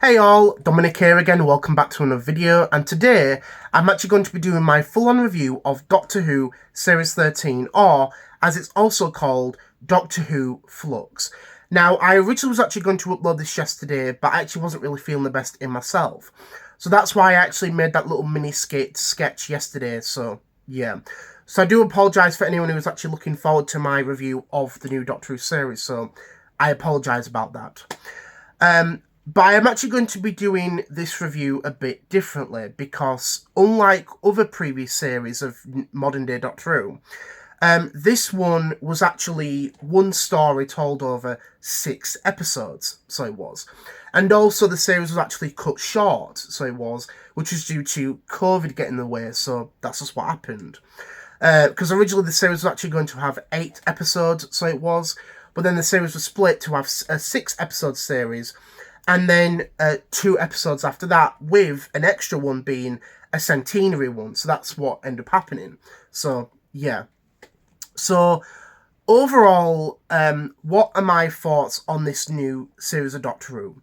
Hey all, Dominic here again, welcome back to another video, and today I'm actually going to be doing my full-on review of Doctor Who Series 13, or as it's also called, Doctor Who Flux. Now, I originally was actually going to upload this yesterday, but I actually wasn't really feeling the best in myself. So that's why I actually made that little mini sketch yesterday, so yeah. So I do apologise for anyone who was actually looking forward to my review of the new Doctor Who series, so I apologise about that. But I am actually going to be doing this review a bit differently because, unlike other previous series of modern day Doctor Who, this one was actually one story told over 6 episodes, so it was. And also the series was actually cut short, so it was, which was due to COVID getting in the way, so that's just what happened. Because originally the series was actually going to have 8 episodes, so it was, but then the series was split to have a 6-episode series, and then 2 episodes after that, with an extra one being a centenary one. So that's what ended up happening. So, yeah. So, overall, what are my thoughts on this new series of Doctor Who?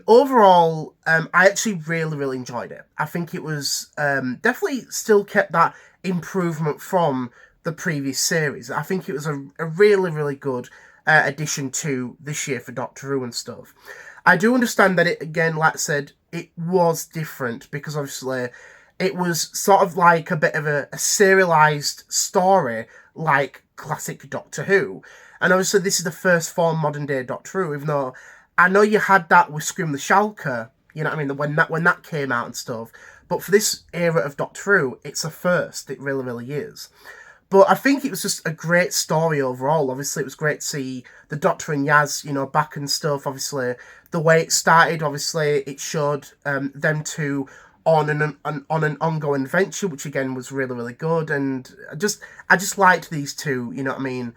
Overall, I actually really enjoyed it. I think it was definitely still kept that improvement from the previous series. I think it was a really good addition to this year for Doctor Who and stuff. I do understand that it, again, like I said, it was different because obviously it was sort of like a bit of a serialised story like classic Doctor Who. And obviously this is the first form modern day Doctor Who, even though I know you had that with Scream the Shulker, you know what I mean, when that came out and stuff. But for this era of Doctor Who, it's a first. It really is. But I think it was just a great story overall. Obviously, it was great to see the Doctor and Yaz, back and stuff. Obviously, the way it started, obviously, it showed them two on an ongoing adventure, which again was really good. And I just liked these two, you know what I mean,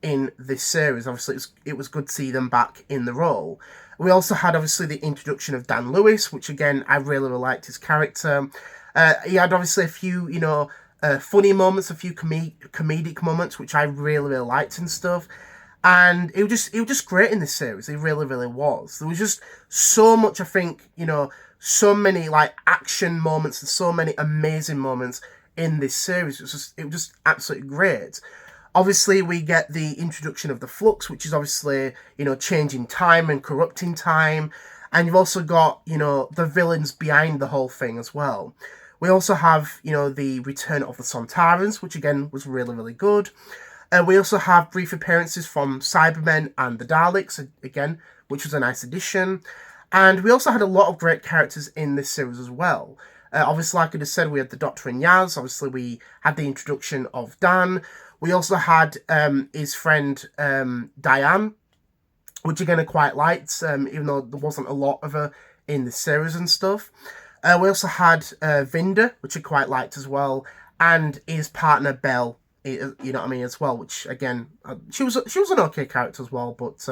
in this series. Obviously, it was good to see them back in the role. We also had, obviously, the introduction of Dan Lewis, which again, I really liked his character. He had obviously a few, funny moments, a few comedic moments, which I really liked and stuff. And it was just great in this series. It really was. There was just so much, I think, so many like action moments and so many amazing moments in this series. It was just absolutely great. Obviously, we get the introduction of the Flux, which is obviously, changing time and corrupting time. And you've also got, the villains behind the whole thing as well. We also have, the return of the Sontarans, which again was really good. We also have brief appearances from Cybermen and the Daleks, again, which was a nice addition. And we also had a lot of great characters in this series as well. Obviously, like I just said, we had the Doctor and Yaz. Obviously, we had the introduction of Dan. We also had his friend Diane, which again I quite liked, even though there wasn't a lot of her in the series and stuff. We also had Vinda, which I quite liked as well, and his partner Belle, you know what I mean, as well, which again, she was an okay character as well, but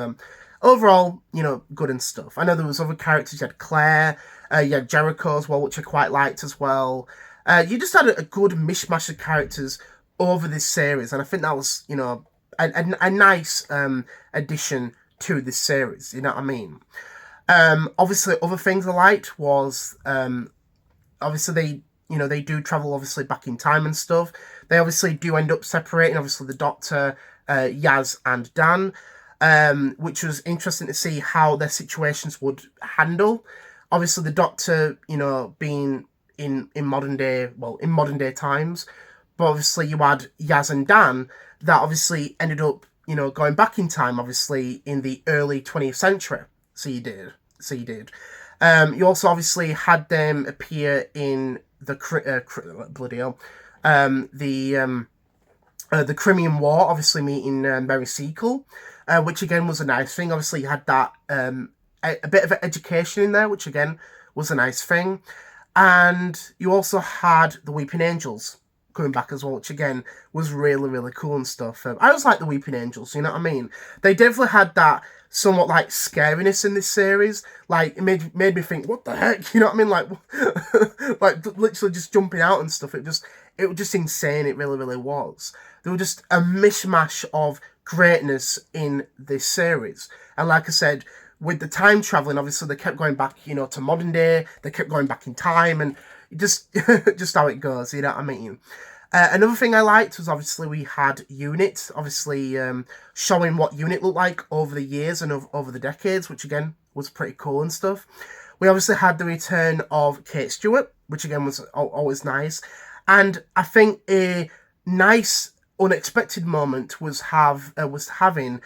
overall, good and stuff. I know there was other characters. You had Claire, you had Jericho as well, which I quite liked as well. You just had a good mishmash of characters over this series, and I think that was, a nice addition to this series, you know what I mean? Obviously, other things I liked was, obviously they do travel obviously back in time and stuff. They obviously do end up separating, obviously the Doctor, Yaz and Dan, which was interesting to see how their situations would handle. Obviously the Doctor, being in modern day times, but obviously you had Yaz and Dan that obviously ended up, going back in time, obviously in the early 20th century. So you did. You also obviously had them appear in the the Crimean War, obviously meeting Mary Seacole, which again was a nice thing. Obviously, you had that a bit of education in there, which again was a nice thing. And you also had the Weeping Angels coming back as well, which again was really cool and stuff. I always like the Weeping Angels, you know what I mean? They definitely had that somewhat like scariness in this series. Like it made me think, what the heck, you know what I mean? Like like literally just jumping out and stuff. It was just insane. It really was. There was just a mishmash of greatness in this series, and like I said, with the time traveling, obviously they kept going back, to modern day. They kept going back in time, and just just how it goes. You know what I mean? Another thing I liked was obviously we had Unit, obviously showing what Unit looked like over the years and over the decades, which again was pretty cool and stuff. We obviously had the return of Kate Stewart, which again was always nice. And I think a nice, unexpected moment was having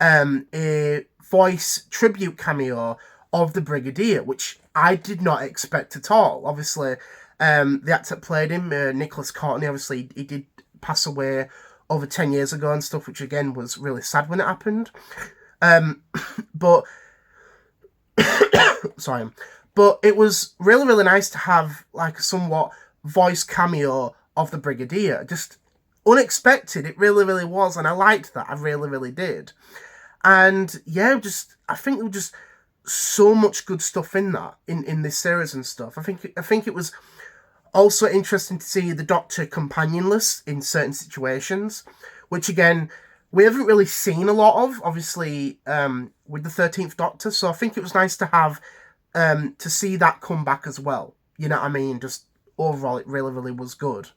a voice tribute cameo of the Brigadier, which I did not expect at all. Obviously, the actor that played him, Nicholas Courtney, obviously he did pass away over 10 years ago and stuff, which again was really sad when it happened. But sorry, but it was really, really nice to have like a somewhat voice cameo of the Brigadier. Just unexpected, it really, really was, and I liked that. I really, really did. And yeah, I think there was just so much good stuff in that in this series and stuff. I think it was also interesting to see the Doctor companionless in certain situations, which again we haven't really seen a lot of, obviously, with the 13th Doctor. So I think it was nice to have to see that come back as well. You know what I mean? Just overall, it really, really was good.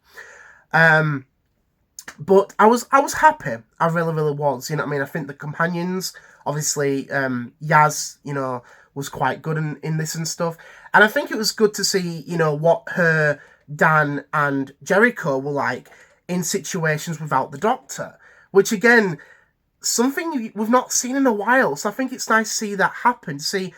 But I was happy. I really, really was. You know what I mean? I think the companions, obviously, Yaz, was quite good in this and stuff. And I think it was good to see, what her, Dan, and Jericho were like in situations without the Doctor. Which, again, something we've not seen in a while. So I think it's nice to see that happen. To see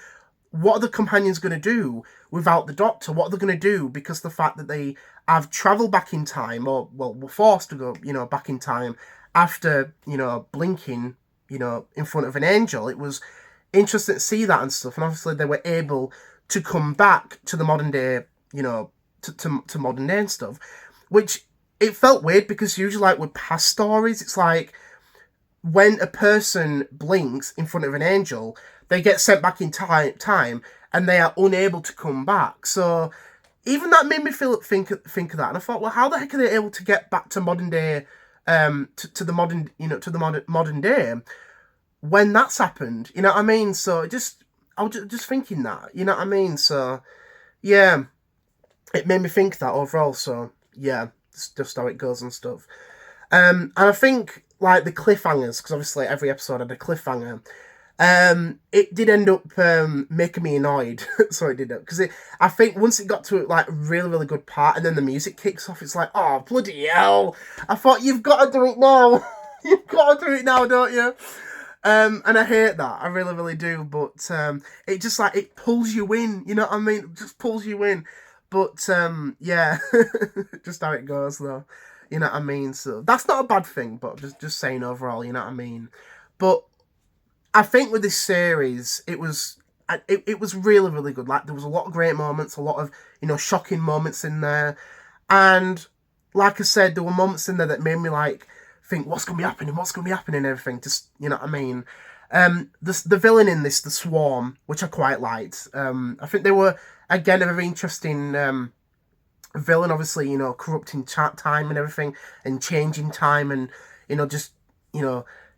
what are the companions going to do without the Doctor? What are they going to do? Because the fact that they have travelled back in time, or, well, were forced to go, back in time after, blinking, in front of an angel. It was interesting to see that and stuff. And obviously they were able to come back to the modern day, to modern day and stuff. Which, it felt weird because usually, like, with past stories, it's like when a person blinks in front of an angel, they get sent back in time and they are unable to come back. So even that made me think of that. And I thought, well, how the heck are they able to get back to modern day, to the modern, to the modern day when that's happened? You know what I mean? So I was just thinking that, you know what I mean? So yeah, it made me think that overall. So yeah, it's just how it goes and stuff. And I think, like, the cliffhangers, because obviously every episode had a cliffhanger. It did end up making me annoyed. So it did, because I think once it got to like a really, really good part, and then the music kicks off, it's like, oh, bloody hell! I thought, you've got to do it now. You've got to do it now, don't you? And I hate that. I really, really do. But it just, like, it pulls you in. You know what I mean? It just pulls you in. But yeah, just how it goes though. You know what I mean? So that's not a bad thing, but just saying overall, you know what I mean? But I think with this series, it was really, really good. Like, there was a lot of great moments, a lot of, shocking moments in there. And like I said, there were moments in there that made me, like, think, what's going to be happening, and everything. Just, you know what I mean? The villain in this, the Swarm, which I quite liked. I think they were, again, a very interesting villain, obviously, corrupting time and everything, and changing time, and, just,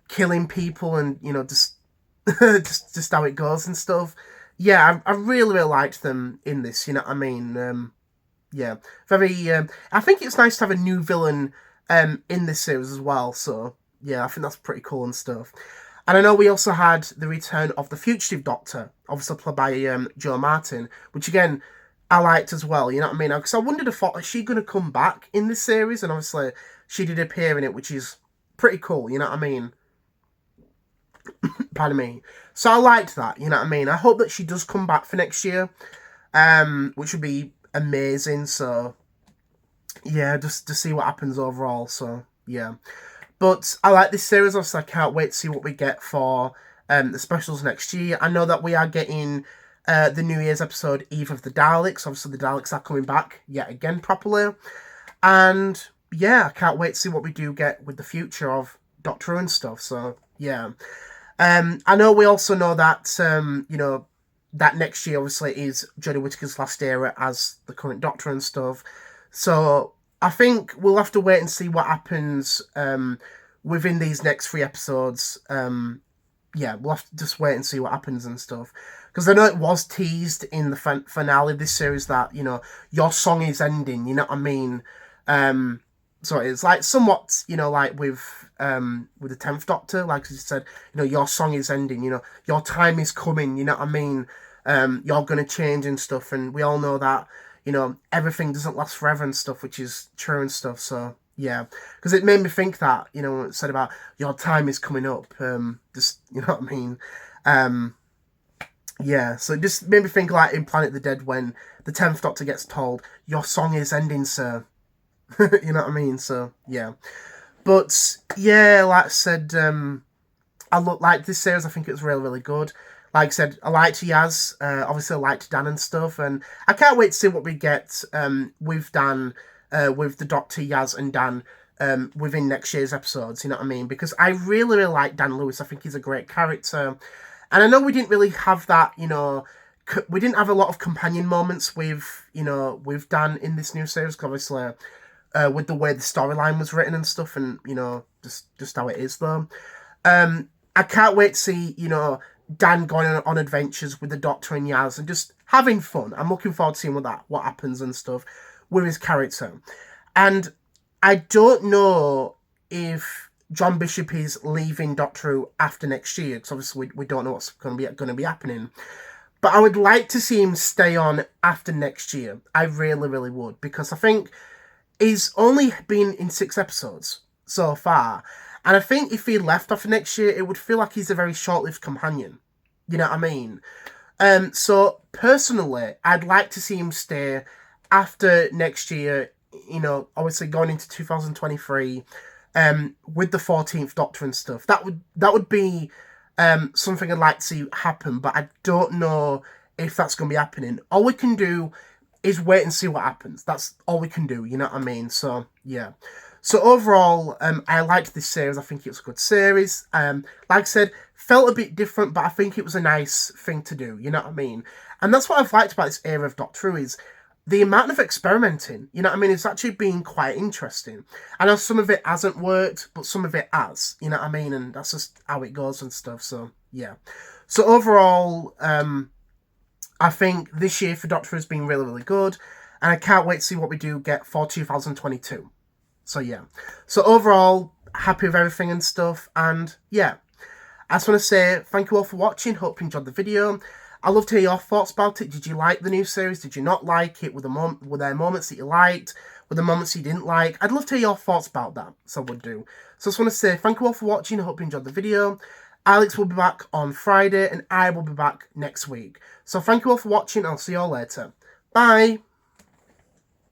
killing people, and, just just how it goes and stuff. Yeah, I really, really liked them in this, you know what I mean? Yeah, very, I think it's nice to have a new villain in this series as well, so yeah, I think that's pretty cool and stuff. And I know we also had the return of the Fugitive Doctor, obviously played by Joe Martin, which again, I liked as well, you know what I mean? Because I wondered if, is she going to come back in this series? And obviously, she did appear in it, which is pretty cool, you know what I mean? Pardon me. So I liked that, you know what I mean? I hope that she does come back for next year, which would be amazing. So yeah, just to see what happens overall. So yeah, but I like this series. Also, I can't wait to see what we get for the specials next year. I know that we are getting the New Year's episode, Eve of the Daleks. Obviously, the Daleks are coming back yet again properly, and yeah, I can't wait to see what we do get with the future of Doctor Who and stuff. So yeah. I know we also know that, that next year, obviously, is Jodie Whittaker's last era as the current Doctor and stuff. So I think we'll have to wait and see what happens within these next 3 episodes yeah, we'll have to just wait and see what happens and stuff. Because I know it was teased in the finale of this series that, you know, your song is ending, you know what I mean? So it's like somewhat, you know, like with the 10th Doctor, like he said, you know, your song is ending, you know, your time is coming, you know what I mean? You're going to change and stuff, and we all know that, you know, everything doesn't last forever and stuff, which is true and stuff, so yeah. Because it made me think that, you know, it said about your time is coming up, just, you know what I mean? Um, yeah, so it just made me think like in Planet of the Dead when the 10th Doctor gets told, your song is ending, sir. You know what I mean? So, yeah. But, yeah, like I said, I look like this series. I think it was really, really good. Like I said, I liked Yaz. Obviously, I liked Dan and stuff, and I can't wait to see what we get with Dan, with the Doctor, Yaz, and Dan within next year's episodes. You know what I mean? Because I really, really like Dan Lewis. I think he's a great character, and I know we didn't really have that. You know, we didn't have a lot of companion moments with with Dan in this new series. 'Cause obviously, with the way the storyline was written and stuff, and you know, just how it is though. I can't wait to see, you know, Dan going on adventures with the Doctor and Yaz and just having fun. I'm looking forward to seeing what happens and stuff with his character. And I don't know if John Bishop is leaving Doctor Who after next year, because obviously we don't know what's going to be happening. But I would like to see him stay on after next year. I really, really would, because I think he's only been in 6 episodes so far. And I think if he left after next year, it would feel like he's a very short-lived companion. You know what I mean? So, personally, I'd like to see him stay after next year, you know, obviously going into 2023, with the 14th Doctor and stuff. That would be something I'd like to see happen, but I don't know if that's going to be happening. All we can do is wait and see what happens. That's all we can do, you know what I mean? So, yeah. So overall, I liked this series. I think it was a good series. Like I said, felt a bit different, but I think it was a nice thing to do, you know what I mean? And that's what I've liked about this era of Doctor Who is the amount of experimenting, you know what I mean? It's actually been quite interesting. I know some of it hasn't worked, but some of it has, you know what I mean? And that's just how it goes and stuff, so yeah. So overall, I think this year for Doctor Who has been really, really good, and I can't wait to see what we do get for 2022. So yeah. So overall, happy with everything and stuff, and yeah. I just want to say thank you all for watching. Hope you enjoyed the video. I'd love to hear your thoughts about it. Did you like the new series? Did you not like it? Were there moments that you liked? Were there moments you didn't like? I'd love to hear your thoughts about that. So I would do. So I just want to say thank you all for watching. I hope you enjoyed the video. Alex will be back on Friday, and I will be back next week. So thank you all for watching. I'll see you all later. Bye.